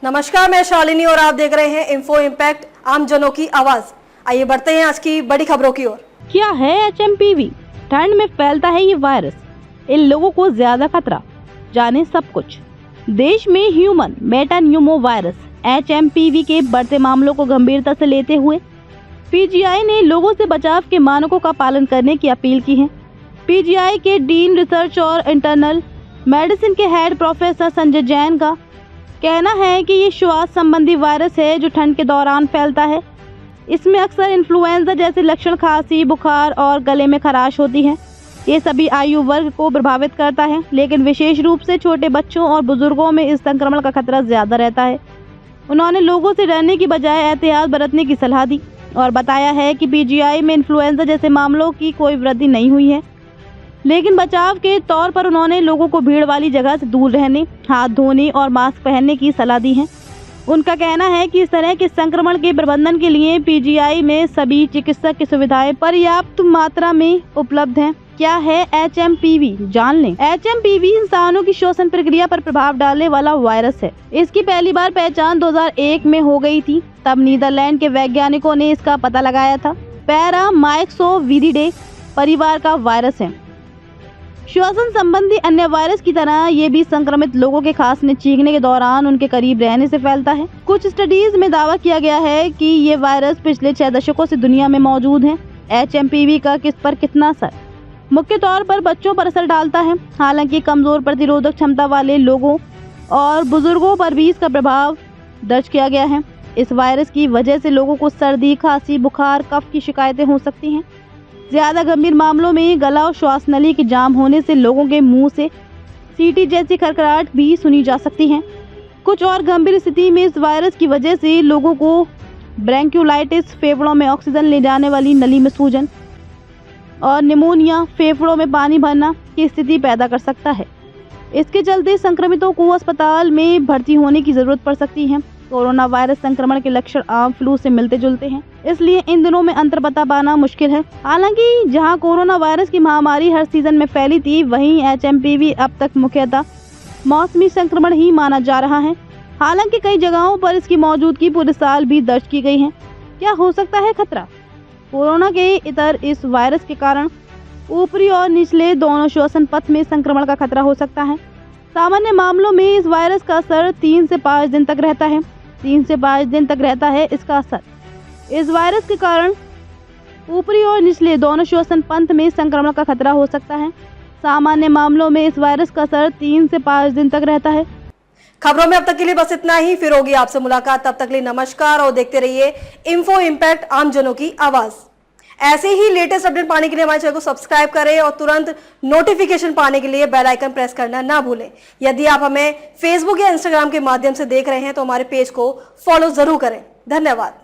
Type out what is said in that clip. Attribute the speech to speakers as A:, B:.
A: नमस्कार, मैं शालिनी और आप देख रहे हैं इन्फो इम्पैक्ट, आम जनों की आवाज। आइए बढ़ते हैं आज की बड़ी खबरों की ओर।
B: क्या है HMPV? ठंड में फैलता है ये वायरस, इन लोगों को ज्यादा खतरा, जाने सब कुछ। देश में ह्यूमन मेटान्यूमो वायरस HMPV के बढ़ते मामलों को गंभीरता से लेते हुए PGI ने लोगों से बचाव के मानकों का पालन करने की अपील की है। PGI के डीन रिसर्च और इंटरनल मेडिसिन के हेड प्रोफेसर संजय जैन का कहना है कि ये श्वास संबंधी वायरस है जो ठंड के दौरान फैलता है। इसमें अक्सर इन्फ्लुएंजा जैसे लक्षण, खांसी, बुखार और गले में खराश होती है। ये सभी आयु वर्ग को प्रभावित करता है, लेकिन विशेष रूप से छोटे बच्चों और बुजुर्गों में इस संक्रमण का खतरा ज्यादा रहता है। उन्होंने लोगों से डरने की बजाय एहतियात बरतने की सलाह दी और बताया है कि PGI में इन्फ्लुएंजा जैसे मामलों की कोई वृद्धि नहीं हुई है, लेकिन बचाव के तौर पर उन्होंने लोगों को भीड़ वाली जगह से दूर रहने, हाथ धोने और मास्क पहनने की सलाह दी है। उनका कहना है कि इस तरह के संक्रमण के प्रबंधन के लिए PGI में सभी चिकित्सक की सुविधाएं पर्याप्त मात्रा में उपलब्ध हैं। क्या है HMPV? जान लें। HMPV इंसानों की श्वसन प्रक्रिया पर प्रभाव डालने वाला वायरस है। इसकी पहली बार पहचान 2001 में हो गई थी। तब नीदरलैंड के वैज्ञानिकों ने इसका पता लगाया था। पैरामाइक्सोविरिडे परिवार का वायरस है। श्वसन संबंधी अन्य वायरस की तरह ये भी संक्रमित लोगों के खांसने, चीखने के दौरान उनके करीब रहने से फैलता है। कुछ स्टडीज में दावा किया गया है कि ये वायरस पिछले 6 दशकों से दुनिया में मौजूद है। HMPV का किस पर कितना असर? मुख्य तौर पर बच्चों पर असर डालता है, हालांकि कमजोर प्रतिरोधक क्षमता वाले लोगों और बुजुर्गों पर भी इसका प्रभाव दर्ज किया गया है। इस वायरस की वजह से लोगों को सर्दी, खांसी, बुखार, कफ की शिकायतें हो सकती हैं। ज्यादा गंभीर मामलों में गला और श्वास नली के जाम होने से लोगों के मुंह से सीटी जैसी खड़खड़ाहट भी सुनी जा सकती है। कुछ और गंभीर स्थिति में इस वायरस की वजह से लोगों को ब्रोंकियोलाइटिस, फेफड़ों में ऑक्सीजन ले जाने वाली नली में सूजन और निमोनिया, फेफड़ों में पानी भरना की स्थिति पैदा कर सकता है। इसके चलते संक्रमितों को अस्पताल में भर्ती होने की जरूरत पड़ सकती है। कोरोना वायरस संक्रमण के लक्षण आम फ्लू से मिलते जुलते हैं, इसलिए इन दिनों में अंतर बता पाना मुश्किल है। हालांकि जहां कोरोना वायरस की महामारी हर सीजन में फैली थी, वहीं HMPV अब तक मुख्यतः मौसमी संक्रमण ही माना जा रहा है। हालांकि कई जगहों पर इसकी मौजूदगी पूरे साल भी दर्ज की गई है। क्या हो सकता है खतरा? कोरोना के इतर इस वायरस के कारण ऊपरी और निचले दोनों श्वसन पथ में संक्रमण का खतरा हो सकता है। सामान्य मामलों में इस वायरस का असर 3 से 5 दिन तक रहता है। 3 से 5 दिन तक रहता है इसका असर। इस वायरस के कारण ऊपरी और निचले दोनों श्वसन पथ में संक्रमण का खतरा हो सकता है। सामान्य मामलों में इस वायरस का असर 3 से 5 दिन तक रहता है।
A: खबरों में अब तक के लिए बस इतना ही। फिर होगी आपसे मुलाकात, तब तक के लिए नमस्कार और देखते रहिए इन्फो इम्पैक्ट, आम जनों की आवाज। ऐसे ही लेटेस्ट अपडेट पाने के लिए हमारे चैनल को सब्सक्राइब करें और तुरंत नोटिफिकेशन पाने के लिए बेल आइकन प्रेस करना ना भूलें। यदि आप हमें फेसबुक या इंस्टाग्राम के माध्यम से देख रहे हैं तो हमारे पेज को फॉलो जरूर करें। धन्यवाद।